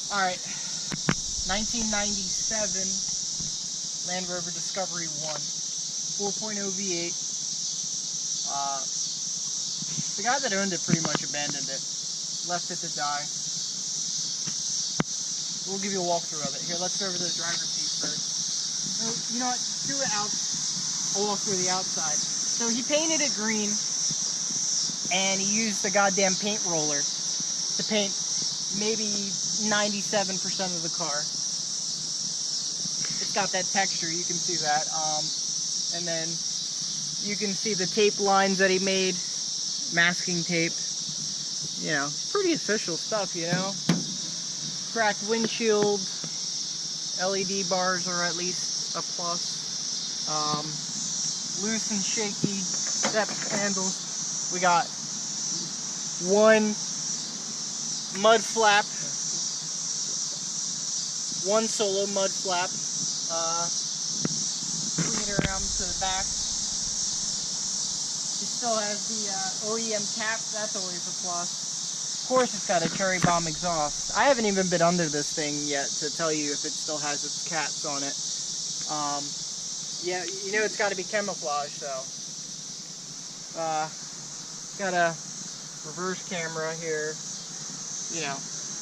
Alright, 1997 Land Rover Discovery 1, 4.0 V8. The guy that owned it pretty much abandoned it, left it to die. We'll give you a walkthrough of it. Here, let's go over the driver's seat first. So, you know what, do it out. I'll walk through the outside. So he painted it green, and he used the goddamn paint roller to paint maybe 97% of the car. It's got that texture, you can see that. And then you can see the tape lines that he made, masking tape. You know, pretty official stuff, you know. Cracked windshield, LED bars are at least a plus. Loose and shaky step handles. We got one mud flap, one solo mud flap. Bring it around to the back. It still has the OEM cap. That's always a plus. Of course, it's got a cherry bomb exhaust. I haven't even been under this thing yet to tell you if it still has its caps on it. Yeah, you know it's got to be camouflage, though. Got a reverse camera here, you know,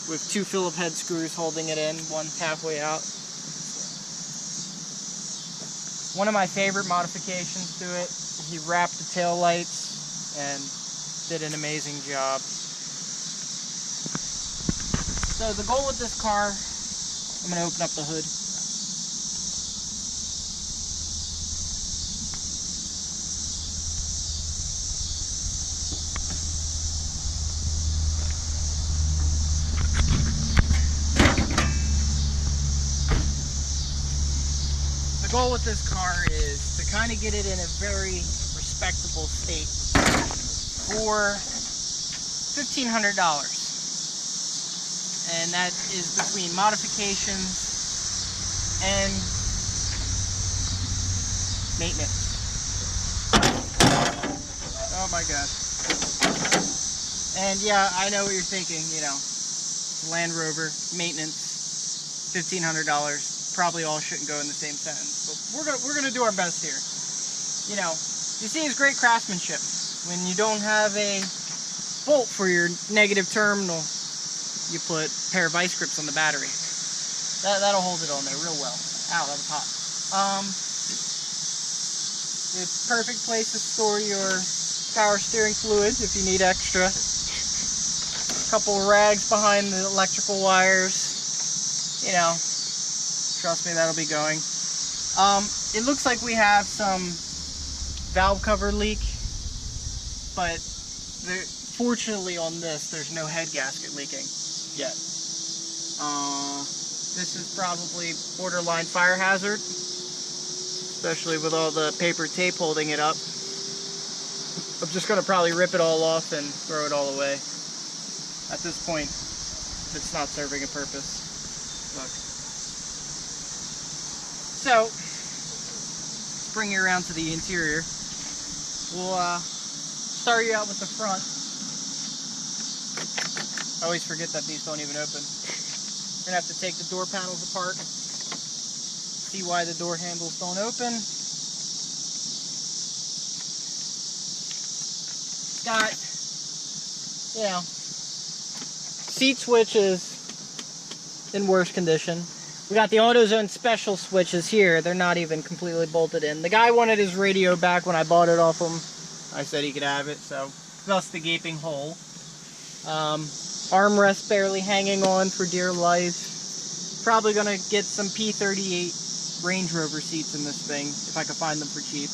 with two Phillip head screws holding it in, one halfway out. One of my favorite modifications to it, he wrapped the tail lights and did an amazing job. So the goal with this car, I'm going to open up the hood. The goal with this car is to kind of get it in a very respectable state for $1,500. And that is between modifications and maintenance. Oh my god. And yeah, I know what you're thinking, you know, Land Rover, maintenance, $1,500. Probably all shouldn't go in the same sentence, but we're gonna do our best here. You know, you see his great craftsmanship. When you don't have a bolt for your negative terminal, you put a pair of vice grips on the battery. That'll hold it on there real well. Ow, that was hot. It's a perfect place to store your power steering fluid if you need extra. A couple of rags behind the electrical wires. You know, trust me, that'll be going. It looks like we have some valve cover leak, but fortunately on this, there's no head gasket leaking yet. This is probably borderline fire hazard, especially with all the paper tape holding it up. I'm just going to probably rip it all off and throw it all away. At this point, it's not serving a purpose. Look. So, bring you around to the interior. We'll start you out with the front. I always forget that these don't even open. We're gonna have to take the door panels apart, see why the door handles don't open. Got, you know, seat switches in worse condition. We got the AutoZone special switches here. They're not even completely bolted in. The guy wanted his radio back when I bought it off him. I said he could have it, so thus the gaping hole. Armrest barely hanging on for dear life. Probably gonna get some P38 Range Rover seats in this thing, if I could find them for cheap.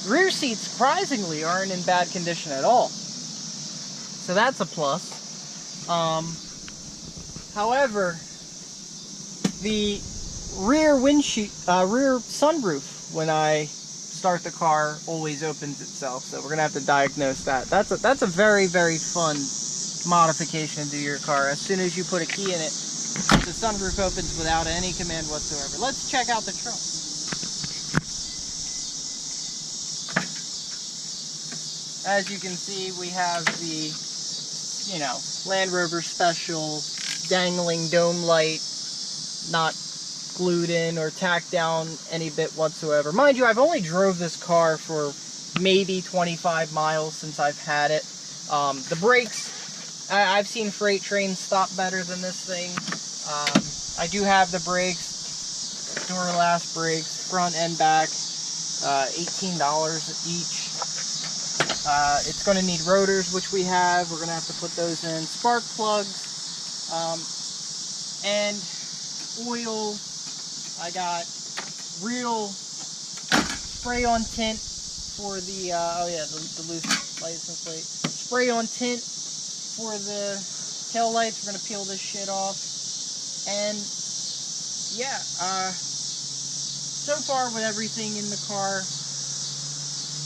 Rear seats, surprisingly, aren't in bad condition at all. So that's a plus. However, the rear sunroof, when I start the car, always opens itself. So we're gonna have to diagnose that. That's a very, very fun modification to do your car. As soon as you put a key in it, the sunroof opens without any command whatsoever. Let's check out the trunk. as you can see, we have the, you know, Land Rover Special dangling dome light, not glued in or tacked down any bit whatsoever. Mind you, I've only drove this car for maybe 25 miles since I've had it. The brakes, I've seen freight trains stop better than this thing. I do have the brakes, Duralast brakes, front and back, $18 each. It's going to need rotors, which we have. We're going to have to put those in. Spark plugs, and oil. I got real spray-on tint for the, oh yeah, the loose license plate. Spray-on tint for the tail lights. We're going to peel this shit off. And yeah, so far with everything in the car,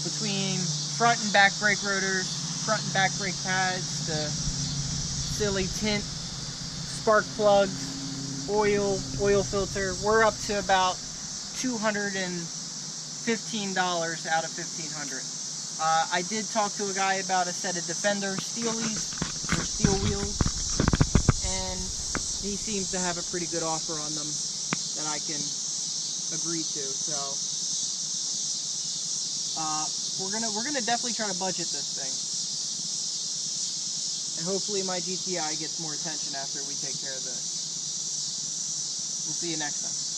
between front and back brake rotors, front and back brake pads, the silly tint, spark plugs, oil filter, we're up to about $215 out of $1,500. I did talk to a guy about a set of Defender steelies, or steel wheels, and he seems to have a pretty good offer on them that I can agree to. So we're gonna definitely try to budget this thing, and hopefully my GTI gets more attention after we take care of this. We'll see you next time.